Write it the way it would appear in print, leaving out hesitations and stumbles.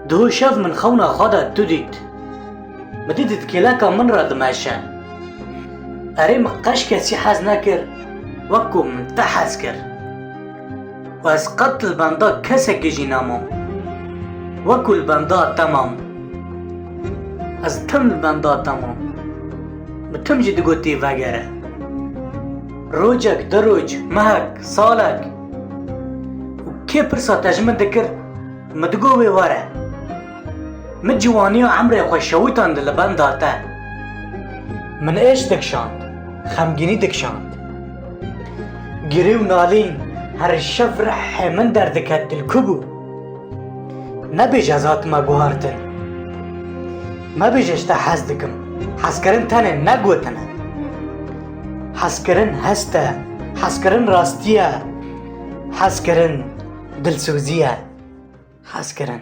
دو شف من خونا خدا تدید مدیدت کلاکا من را دماشه اره مقاش کسی حز نکر وکو من تحز کر و از قتل بندا کسی جی نامم وکو البندا تمام از تم البندا تمام متم جی دگوتی وگره روجک دروج مهک سالک و که پرسا تجمه دکر مدگو واره من جوانی و عمر خوش شویتان دل بندا تا من ایش دکشاند خمگینی دکشاند گری و نالین هر شب رح من در دکت دل کبو نبیج ازات ما گوهارتن ما بیجشتا حز دکم حز کرن تنه نگوتنه حز کرن هسته حز کرن راستیه حز کرن دلسوزیه حز کرن